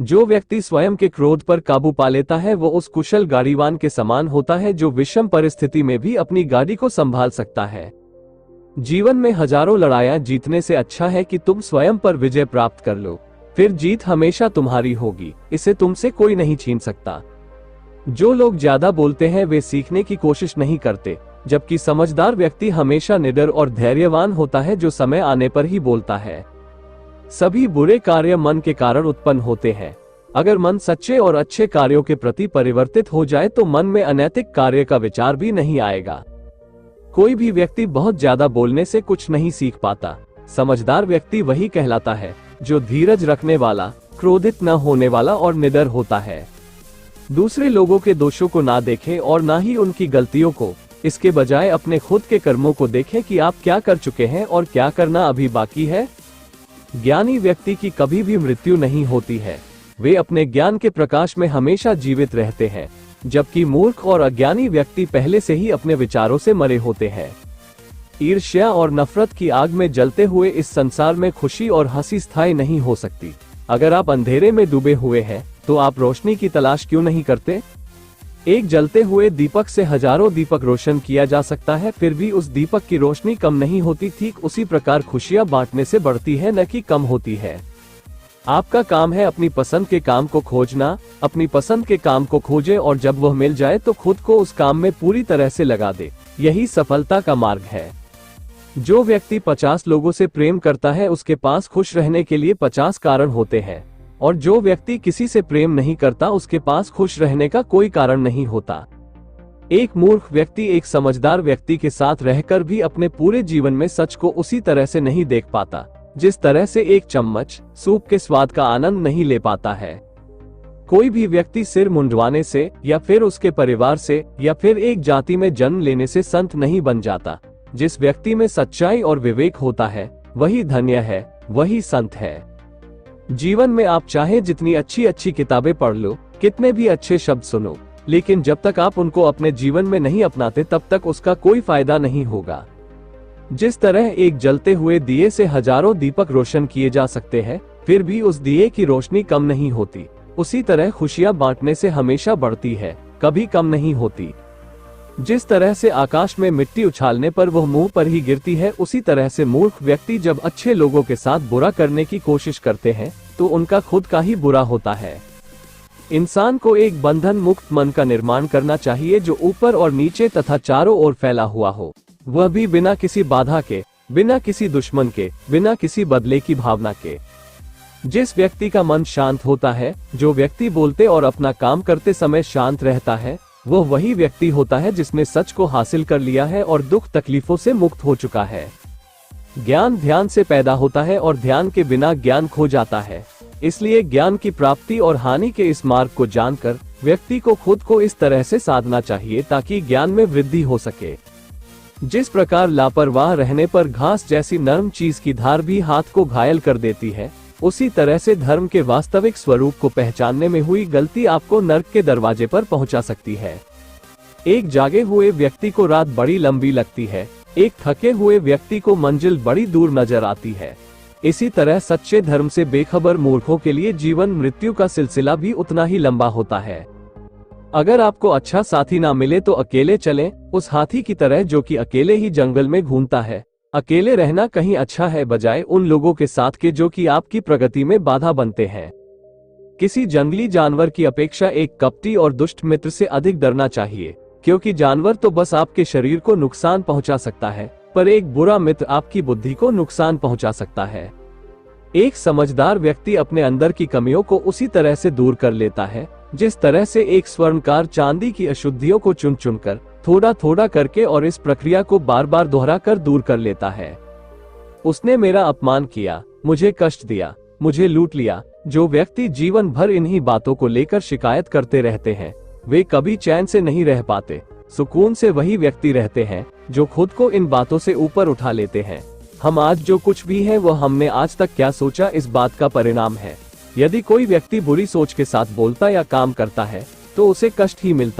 जो व्यक्ति स्वयं के क्रोध पर काबू पा लेता है वो उस कुशल गाड़ीवान के समान होता है जो विषम परिस्थिति में भी अपनी गाड़ी को संभाल सकता है। जीवन में हजारों लड़ाइयां जीतने से अच्छा है कि तुम स्वयं पर विजय प्राप्त कर लो, फिर जीत हमेशा तुम्हारी होगी, इसे तुमसे कोई नहीं छीन सकता। जो लोग ज्यादा बोलते हैं वे सीखने की कोशिश नहीं करते, जबकि समझदार व्यक्ति हमेशा निडर और धैर्यवान होता है जो समय आने पर ही बोलता है। सभी बुरे कार्य मन के कारण उत्पन्न होते हैं। अगर मन सच्चे और अच्छे कार्यों के प्रति परिवर्तित हो जाए तो मन में अनैतिक कार्य का विचार भी नहीं आएगा। कोई भी व्यक्ति बहुत ज्यादा बोलने से कुछ नहीं सीख पाता। समझदार व्यक्ति वही कहलाता है जो धीरज रखने वाला, क्रोधित न होने वाला और निडर होता है। दूसरे लोगों के दोषों को ना देखें और ना ही उनकी गलतियों को, इसके बजाय अपने खुद के कर्मों को देखें कि आप क्या कर चुके हैं और क्या करना अभी बाकी है। ज्ञानी व्यक्ति की कभी भी मृत्यु नहीं होती है, वे अपने ज्ञान के प्रकाश में हमेशा जीवित रहते हैं, जबकि मूर्ख और अज्ञानी व्यक्ति पहले से ही अपने विचारों से मरे होते हैं। ईर्ष्या और नफरत की आग में जलते हुए इस संसार में खुशी और हंसी स्थायी नहीं हो सकती। अगर आप अंधेरे में डूबे हुए हैं तो आप रोशनी की तलाश क्यों नहीं करते? एक जलते हुए दीपक से हजारों दीपक रोशन किया जा सकता है, फिर भी उस दीपक की रोशनी कम नहीं होती। ठीक उसी प्रकार खुशियां बांटने से बढ़ती है, न कि कम होती है। आपका काम है अपनी पसंद के काम को खोजना। अपनी पसंद के काम को खोजें और जब वह मिल जाए तो खुद को उस काम में पूरी तरह से लगा दे। यही सफलता का मार्ग है। जो व्यक्ति 50 लोगों से प्रेम करता है उसके पास खुश रहने के लिए 50 कारण होते हैं, और जो व्यक्ति किसी से प्रेम नहीं करता उसके पास खुश रहने का कोई कारण नहीं होता। एक मूर्ख व्यक्ति एक समझदार व्यक्ति के साथ रहकर भी अपने पूरे जीवन में सच को उसी तरह से नहीं देख पाता जिस तरह से एक चम्मच सूप के स्वाद का आनंद नहीं ले पाता है। कोई भी व्यक्ति सिर मुंडवाने से या फिर उसके परिवार से या फिर एक जाति में जन्म लेने से संत नहीं बन जाता। जिस व्यक्ति में सच्चाई और विवेक होता है वही धन्य है, वही संत है। जीवन में आप चाहे जितनी अच्छी अच्छी किताबें पढ़ लो, कितने भी अच्छे शब्द सुनो, लेकिन जब तक आप उनको अपने जीवन में नहीं अपनाते तब तक उसका कोई फायदा नहीं होगा। जिस तरह एक जलते हुए दिए से हजारों दीपक रोशन किए जा सकते हैं, फिर भी उस दिए की रोशनी कम नहीं होती, उसी तरह खुशियां बांटने से हमेशा बढ़ती है, कभी कम नहीं होती। जिस तरह से आकाश में मिट्टी उछालने पर वह मुंह पर ही गिरती है, उसी तरह से मूर्ख व्यक्ति जब अच्छे लोगों के साथ बुरा करने की कोशिश करते हैं तो उनका खुद का ही बुरा होता है। इंसान को एक बंधन मुक्त मन का निर्माण करना चाहिए जो ऊपर और नीचे तथा चारों ओर फैला हुआ हो, वह भी बिना किसी बाधा के, बिना किसी दुश्मन के, बिना किसी बदले की भावना के। जिस व्यक्ति का मन शांत होता है, जो व्यक्ति बोलते और अपना काम करते समय शांत रहता है, वह वही व्यक्ति होता है जिसने सच को हासिल कर लिया है और दुख तकलीफों से मुक्त हो चुका है। ज्ञान ध्यान से पैदा होता है और ध्यान के बिना ज्ञान खो जाता है। इसलिए ज्ञान की प्राप्ति और हानि के इस मार्ग को जानकर व्यक्ति को खुद को इस तरह से साधना चाहिए ताकि ज्ञान में वृद्धि हो सके। जिस प्रकार लापरवाह रहने पर घास जैसी नरम चीज की धार भी हाथ को घायल कर देती है, उसी तरह से धर्म के वास्तविक स्वरूप को पहचानने में हुई गलती आपको नर्क के दरवाजे पर पहुंचा सकती है। एक जागे हुए व्यक्ति को रात बड़ी लंबी लगती है, एक थके हुए व्यक्ति को मंजिल बड़ी दूर नजर आती है। इसी तरह सच्चे धर्म से बेखबर मूर्खों के लिए जीवन मृत्यु का सिलसिला भी उतना ही लंबा होता है। अगर आपको अच्छा साथी ना मिले तो अकेले चलें, उस हाथी की तरह जो कि अकेले ही जंगल में घूमता है। अकेले रहना कहीं अच्छा है बजाय उन लोगों के साथ के जो कि आपकी प्रगति में बाधा बनते हैं। किसी जंगली जानवर की अपेक्षा एक कपटी और दुष्ट मित्र से अधिक डरना चाहिए, क्योंकि जानवर तो बस आपके शरीर को नुकसान पहुंचा सकता है, पर एक बुरा मित्र आपकी बुद्धि को नुकसान पहुंचा सकता है। एक समझदार व्यक्ति अपने अंदर की कमियों को उसी तरह से दूर कर लेता है जिस तरह से एक स्वर्णकार चांदी की अशुद्धियों को चुन चुनकर थोड़ा थोड़ा करके और इस प्रक्रिया को बार बार दोहराकर दूर कर लेता है। उसने मेरा अपमान किया, मुझे कष्ट दिया, मुझे लूट लिया। जो व्यक्ति जीवन भर इन्हीं बातों को लेकर शिकायत करते रहते हैं, वे कभी चैन से नहीं रह पाते। सुकून से वही व्यक्ति रहते हैं जो खुद को इन बातों से ऊपर उठा लेते हैं। हम आज जो कुछ भी है वह हमने आज तक क्या सोचा इस बात का परिणाम है। यदि कोई व्यक्ति बुरी सोच के साथ बोलता या काम करता है तो उसे कष्ट ही मिलता